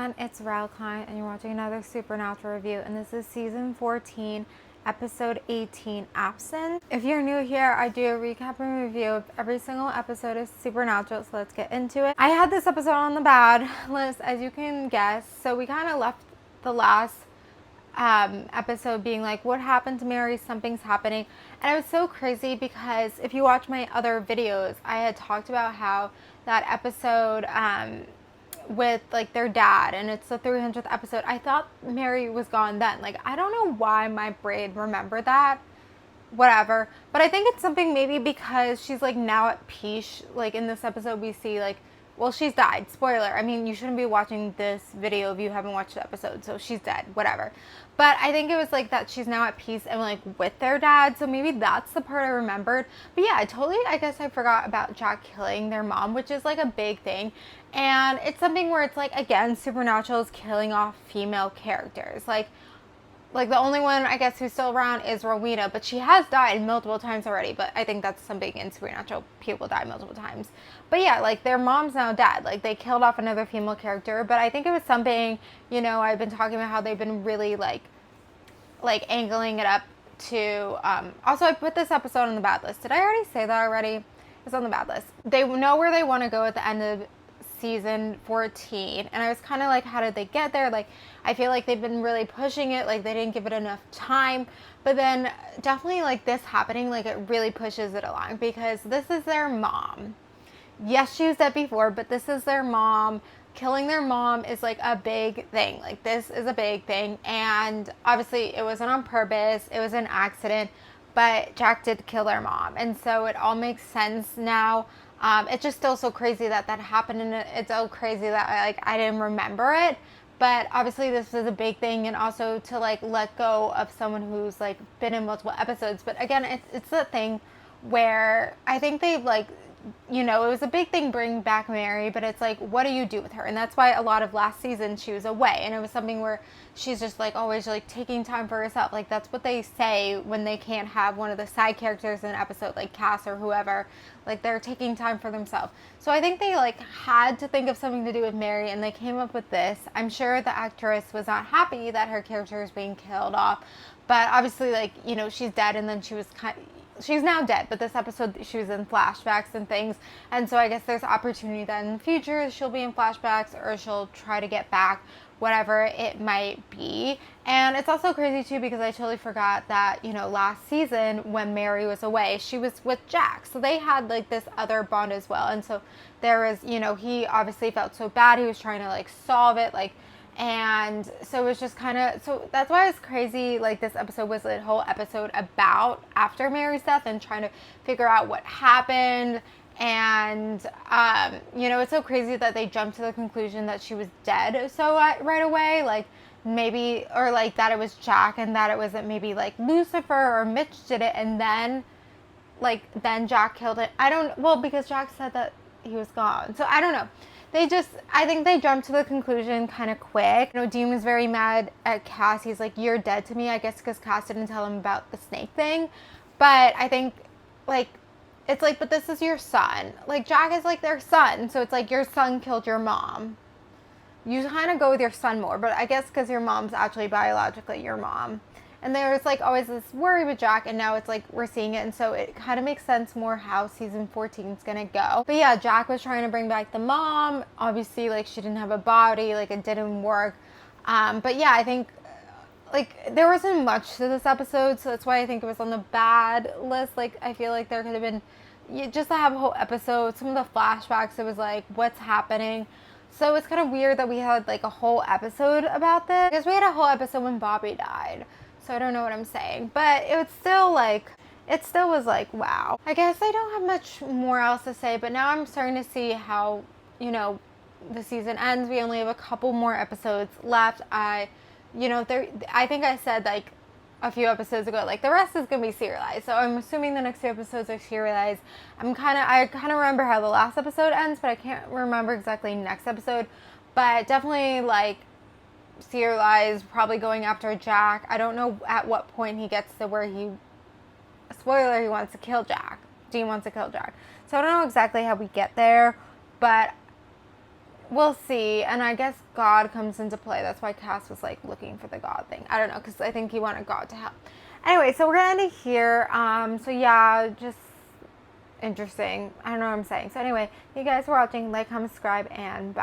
everyone, it's Raelkind, and you're watching another Supernatural review, and this is season 14, episode 18, Absent. If you're new here, I do a recap and review of every single episode of Supernatural, so let's get into it. I had this episode on the bad list, as you can guess, so we kind of left the last episode being like, what happened to Mary? Something's happening. And it was so crazy because if you watch my other videos, I had talked about how that episode with like their dad, and it's the 300th episode, I thought Mary was gone then. Like, I don't know why my brain remembered that, whatever, but I think it's something maybe because she's like now at peace. Like in this episode we see like, well, she's died. Spoiler. I mean, you shouldn't be watching this video if you haven't watched the episode, so she's dead, whatever. But I think it was like that she's now at peace and like with their dad, so maybe that's the part I remembered. But yeah, I guess I forgot about Jack killing their mom, which is like a big thing. And it's something where it's like, again, Supernatural is killing off female characters. Like the only one I guess who's still around is Rowena, but she has died multiple times already. But I think that's something in Supernatural, people die multiple times. But yeah, like their mom's now dead. Like they killed off another female character, but I think it was something, you know, I've been talking about how they've been really like angling it up to, also I put this episode on the bad list. Did I already say that already? It's on the bad list. They know where they want to go at the end of season 14, and I was kind of like, how did they get there? Like, I feel like they've been really pushing it, like they didn't give it enough time, but then definitely like this happening, like it really pushes it along because this is their mom. Yes, she was dead before, but this is their mom. Killing their mom is like a big thing. Like this is a big thing, and obviously it wasn't on purpose, it was an accident, but Jack did kill their mom, and so it all makes sense now. It's just still so crazy that happened, and it's so crazy that I didn't remember it. But obviously this was a big thing, and also to like let go of someone who's like been in multiple episodes. But again, it's the thing where I think they've like, you know, it was a big thing bringing back Mary, but it's like, what do you do with her? And that's why a lot of last season she was away, and it was something where she's just like always like taking time for herself. Like that's what they say when they can't have one of the side characters in an episode, like Cass or whoever, like they're taking time for themselves. So I think they like had to think of something to do with Mary, and they came up with this. I'm sure the actress was not happy that her character is being killed off, but obviously, like, you know, she's dead, and then she's now dead, but this episode she was in flashbacks and things, and so I guess there's opportunity that in the future she'll be in flashbacks, or she'll try to get back, whatever it might be. And it's also crazy too because I totally forgot that, you know, last season when Mary was away, she was with Jack, so they had like this other bond as well. And so there was, you know, he obviously felt so bad, he was trying to like solve it, like, and so it was just kind of, so that's why it's crazy. Like this episode was a whole episode about after Mary's death and trying to figure out what happened. And, you know, it's so crazy that they jumped to the conclusion that she was dead so right away. Like maybe, or like that it was Jack, and that it wasn't maybe like Lucifer or Mitch did it, and then like, then Jack killed it. Because Jack said that he was gone. So I don't know. I think they jumped to the conclusion kind of quick. You know, Dean was very mad at Cass. He's like, you're dead to me, I guess because Cass didn't tell him about the snake thing. But I think, like, it's like, but this is your son. Like, Jack is like their son. So it's like, your son killed your mom. You kind of go with your son more. But I guess because your mom's actually biologically your mom. And there's like always this worry with Jack, and now it's like we're seeing it, and so it kind of makes sense more how season 14 is gonna go. But yeah, Jack was trying to bring back the mom. Obviously, like she didn't have a body, like it didn't work. But yeah, I think like there wasn't much to this episode, so that's why I think it was on the bad list. Like I feel like there could have been, just to have a whole episode. Some of the flashbacks, it was like, what's happening? So it's kind of weird that we had like a whole episode about this, because we had a whole episode when Bobby died. So I don't know what I'm saying, but it was still like, it still was like, wow. I guess I don't have much more else to say, but now I'm starting to see how, you know, the season ends. We only have a couple more episodes left. I think I said like a few episodes ago, like the rest is going to be serialized. So I'm assuming the next two episodes are serialized. I kind of remember how the last episode ends, but I can't remember exactly next episode. But definitely like serialized, probably going after Jack. I don't know at what point he gets to where he wants to kill Jack. Dean wants to kill Jack. So I don't know exactly how we get there, but we'll see. And I guess God comes into play. That's why Cass was like looking for the God thing. I don't know, because I think he wanted God to help. Anyway, so we're gonna end it here. So yeah, just interesting. I don't know what I'm saying. So anyway, you guys for watching. Like, comment, subscribe, and bye.